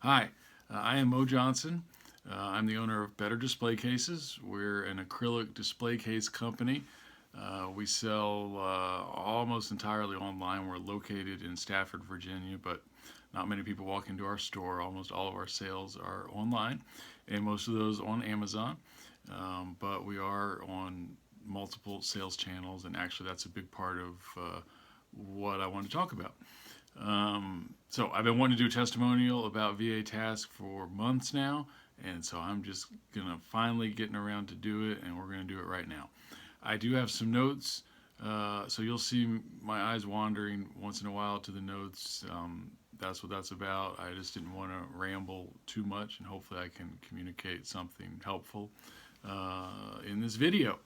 Hi, I am Mo Johnson. I'm the owner of Better Display Cases. We're an acrylic display case company. We sell almost entirely online. We're located in Stafford, Virginia, but not many people walk into our store. Almost all of our sales are online, and most of those on Amazon. But we are on multiple sales channels, and actually, that's a big part of what I want to talk about. So I've been wanting to do a testimonial about VA Task for months now, and so I'm just gonna finally getting around to do it, and we're gonna do it right now. I do have some notes, so you'll see my eyes wandering once in a while to the notes. That's what that's about. I just didn't want to ramble too much, and hopefully I can communicate something helpful in this video.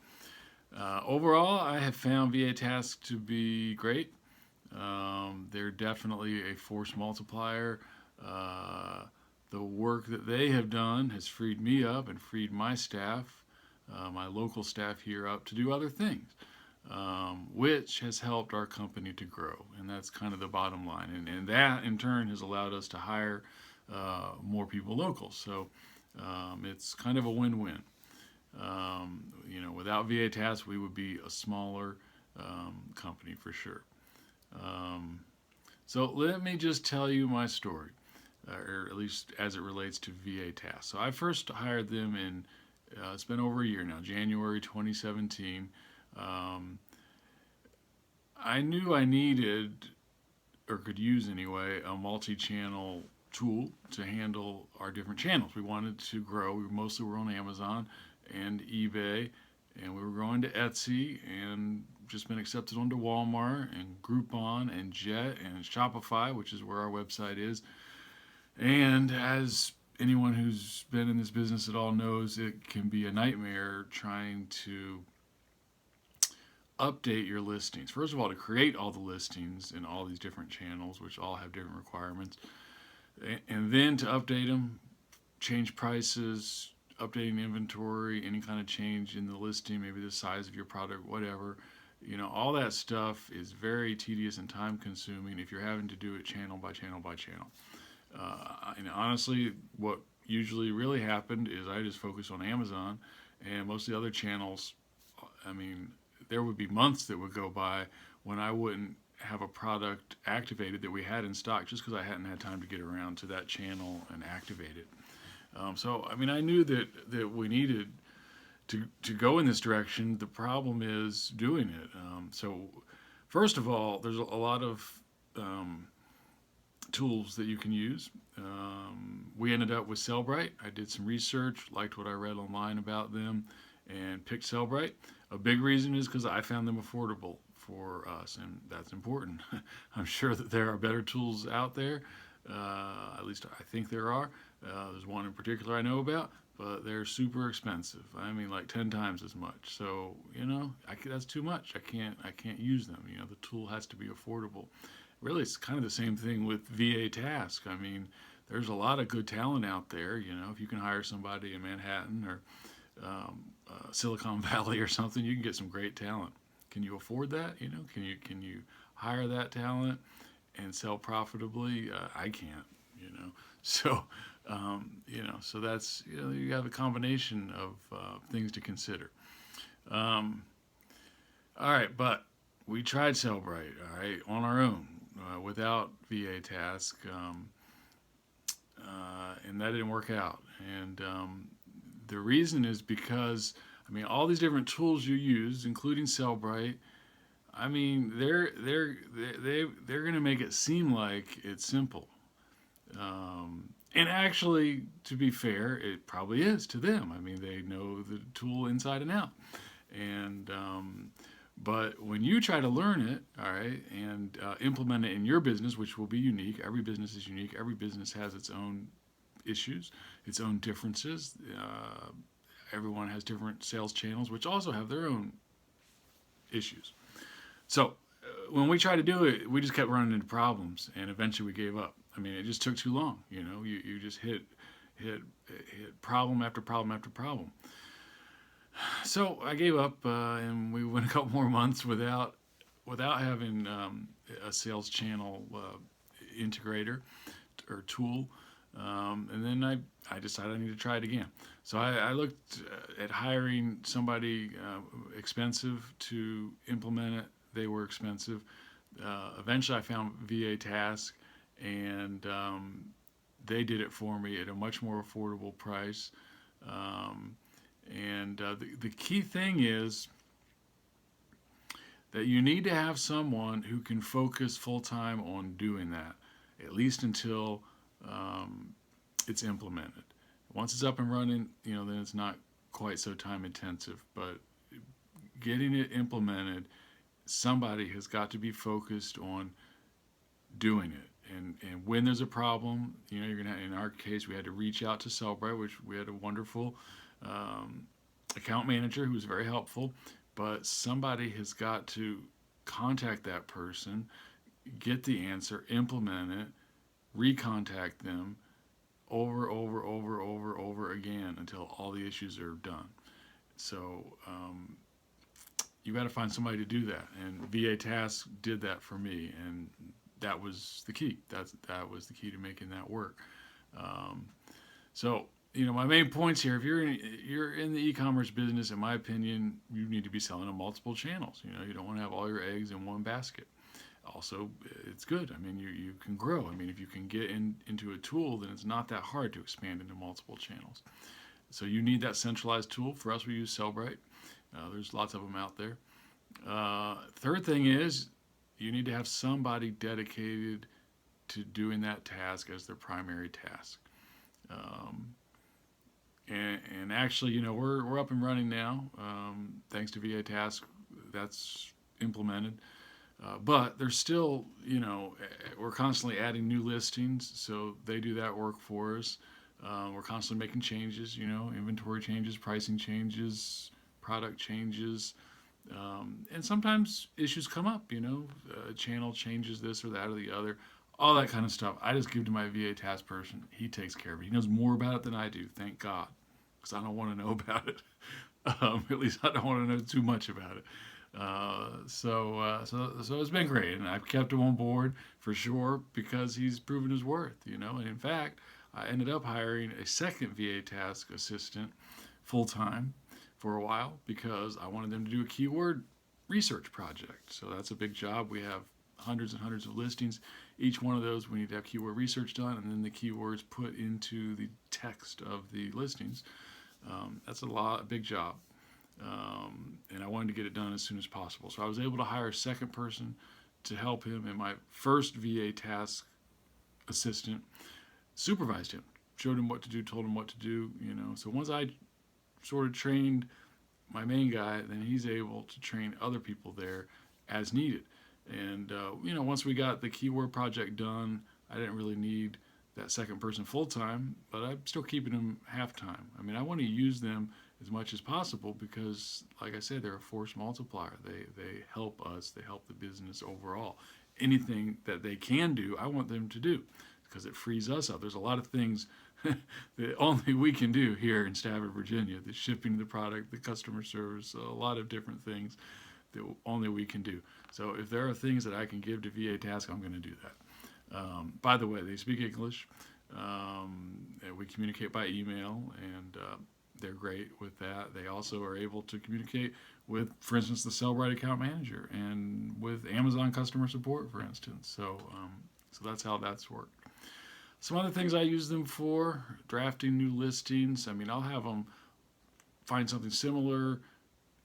Overall, I have found VA Task to be great. They're definitely a force multiplier. Uh, the work that they have done has freed me up and freed my staff, my local staff here up to do other things, which has helped our company to grow. And that's kind of the bottom line. And that in turn has allowed us to hire more people local. So it's kind of a win win. Without VA Task, we would be a smaller company for sure. Um, so let me just tell you my story, or at least as it relates to VA tasks. So I first hired them in, it's been over a year now, January 2017. Um, I knew I needed, or could use anyway, a multi channel tool to handle our different channels. We wanted to grow. We mostly were on Amazon and eBay, and we were growing to Etsy, and just been accepted onto Walmart and Groupon and Jet and Shopify, which is where our website is. And as anyone who's been in this business at all knows, it can be a nightmare trying to update your listings. First of all, to create all the listings in all these different channels, which all have different requirements, and then to update them, change prices, updating inventory, any kind of change in the listing, maybe the size of your product, whatever. All that stuff is very tedious and time consuming if you're having to do it channel by channel by channel. And honestly, what usually really happened is I just focused on Amazon, and most of the other channels, I mean, there would be months that would go by when I wouldn't have a product activated that we had in stock just because I hadn't had time to get around to that channel and activate it. I knew that we needed to go in this direction. The problem is doing it. First of all, there's a lot of tools that you can use. We ended up with Sellbrite. I did some research, liked what I read online about them, and picked Sellbrite. A big reason is because I found them affordable for us, and that's important. I'm sure that there are better tools out there. At least I think there are. There's one in particular I know about, but they're super expensive. I mean, like 10 times as much. So that's too much. I can't use them. The tool has to be affordable. Really, it's kind of the same thing with VA Task. I mean, there's a lot of good talent out there. If you can hire somebody in Manhattan or Silicon Valley or something, you can get some great talent. Can you afford that? Can you hire that talent and sell profitably? I can't. So so that's you have a combination of things to consider. Um, all right, but we tried Sellbrite, all right, on our own without VA Task, and that didn't work out. And the reason is because all these different tools you use, including Sellbrite, they're going to make it seem like it's simple. And actually, to be fair, it probably is to them. They know the tool inside and out. And but when you try to learn it, all right, and implement it in your business, which will be unique. Every business is unique. Every business has its own issues, its own differences. Everyone has different sales channels, which also have their own issues. So when we tried to do it, we just kept running into problems, and eventually we gave up. It just took too long. You just hit problem after problem after problem. So I gave up, and we went a couple more months without having a sales channel integrator or tool. And then I decided I need to try it again. So I looked at hiring somebody expensive to implement it. They were expensive. Eventually, I found VA Task, and they did it for me at a much more affordable price. Um, and the key thing is that you need to have someone who can focus full time on doing that, at least until um, it's implemented. Once it's up and running, then it's not quite so time intensive. But getting it implemented, somebody has got to be focused on doing it. And when there's a problem, you're gonna. In our case, we had to reach out to Cellbrite, which we had a wonderful um, account manager who was very helpful. But somebody has got to contact that person, get the answer, implement it, recontact them over again until all the issues are done. So you got to find somebody to do that, and VA Task did that for me, and that was the key. That was the key to making that work. Um, so my main points here: if you're in the e-commerce business, in my opinion, you need to be selling on multiple channels. You don't want to have all your eggs in one basket. Also, it's good. I mean, you can grow. I mean, if you can get into a tool, then it's not that hard to expand into multiple channels. So you need that centralized tool. For us, we use Sellbrite. There's lots of them out there. Third thing is you need to have somebody dedicated to doing that task as their primary task. Um, and actually, we're up and running now, thanks to VA Task. That's implemented. But there's still, we're constantly adding new listings, so they do that work for us. We're constantly making changes, inventory changes, pricing changes, product changes. And sometimes issues come up, a channel changes this or that or the other, all that kind of stuff. I just give to my VA Task person. He takes care of it. He knows more about it than I do, thank God, because I don't want to know about it. At least I don't want to know too much about it. So it's been great, and I've kept him on board for sure because he's proven his worth, And in fact, I ended up hiring a second VA Task assistant full time for a while because I wanted them to do a keyword research project. So that's a big job. We have hundreds and hundreds of listings. Each one of those we need to have keyword research done, and then the keywords put into the text of the listings. That's a big job. And I wanted to get it done as soon as possible. So I was able to hire a second person to help him, and my first VA Task assistant supervised him, showed him what to do, told him what to do, So once I sort of trained my main guy, then he's able to train other people there as needed. And, once we got the keyword project done, I didn't really need that second person full time, but I'm still keeping them half time. I mean, I want to use them as much as possible because, like I said, they're a force multiplier. They help us. They help the business overall. Anything that they can do, I want them to do because it frees us up. There's a lot of things that only we can do here in Stafford, Virginia. The shipping the product, the customer service, a lot of different things that only we can do. So if there are things that I can give to VA Task, I'm going to do that. By the way, they speak English. We communicate by email, and they're great with that. They also are able to communicate with, for instance, the Sellbrite account manager and with Amazon customer support, for instance. So that's how that's worked. Some other things I use them for: drafting new listings. I mean, I'll have them find something similar,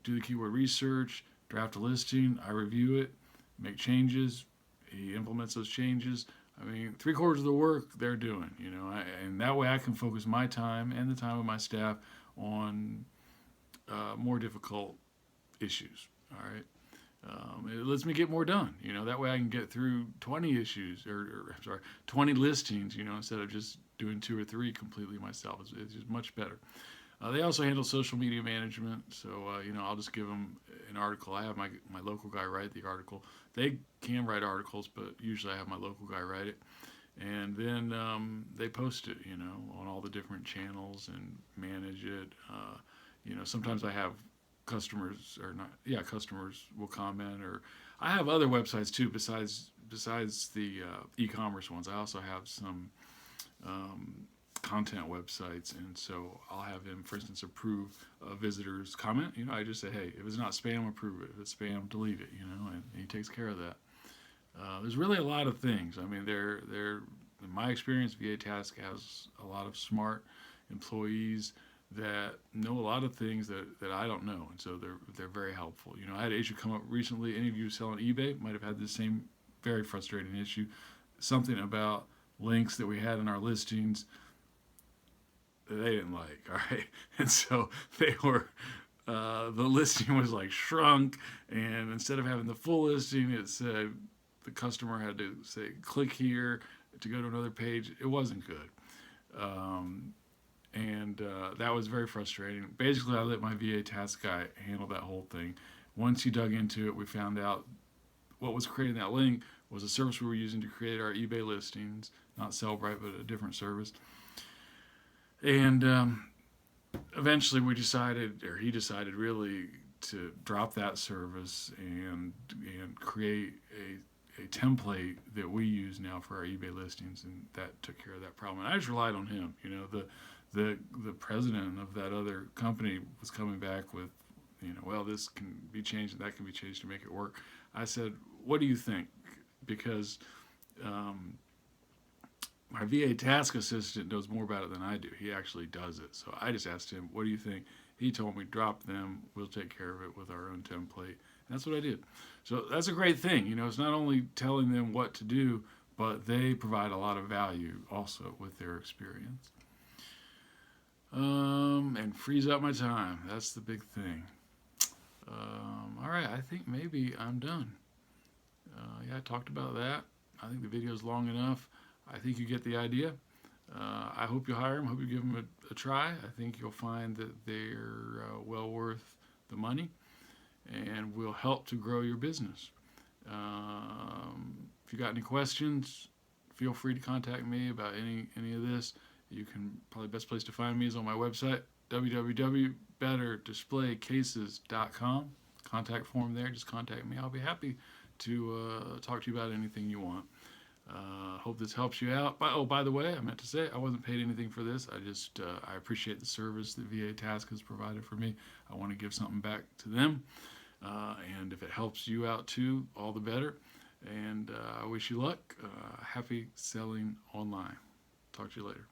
do the keyword research, draft a listing. I review it, make changes. He implements those changes. I mean, 3/4 of the work they're doing, and that way I can focus my time and the time of my staff on more difficult issues. All right. It lets me get more done. That way I can get through 20 issues or 20 listings, instead of just doing 2 or 3 completely myself. It's just much better. They also handle social media management, so I'll just give them an article. I have my local guy write the article. They can write articles, but usually I have my local guy write it, and then they post it, on all the different channels and manage it. Sometimes I have customers customers will comment, or I have other websites too besides the e-commerce ones. I also have some content websites, and so I'll have him, for instance, approve a visitor's comment. I just say, hey, if it's not spam, approve it. If it's spam, delete it. And he takes care of that. There's really a lot of things. I mean, in my experience, VA Task has a lot of smart employees that know a lot of things that I don't know, and so they're very helpful. I had an issue come up recently. Any of you selling eBay might have had the same very frustrating issue. Something about links that we had in our listings that they didn't like. All right, and so they were. The listing was like shrunk, and instead of having the full listing, it said the customer had to say click here to go to another page. It wasn't good. And that was very frustrating. Basically, I let my VA Task guy handle that whole thing. Once he dug into it, we found out what was creating that link was a service we were using to create our eBay listings, not Sellbrite, but a different service. And eventually we decided, or he decided really, to drop that service and create a template that we use now for our eBay listings, and that took care of that problem. And I just relied on him. The president of that other company was coming back with, well, this can be changed and that can be changed to make it work. I said, what do you think? Because my VA Task Assistant knows more about it than I do. He actually does it. So I just asked him, what do you think? He told me, drop them. We'll take care of it with our own template. And that's what I did. So that's a great thing. It's not only telling them what to do, but they provide a lot of value also with their experience. And frees up my time. That's the big thing. All right, I think maybe I'm done. Yeah, I talked about that. I think the video is long enough. I think you get the idea. I hope you hire them. I hope you give them a try. I think you'll find that they're well worth the money and will help to grow your business. If you got any questions, feel free to contact me about any of this. You can, probably the best place to find me is on my website, www.betterdisplaycases.com. Contact form there. Just contact me. I'll be happy to talk to you about anything you want. Hope this helps you out. By the way, I meant to say I wasn't paid anything for this. I appreciate the service that VA Task has provided for me. I want to give something back to them. And if it helps you out too, all the better. And I wish you luck. Happy selling online. Talk to you later.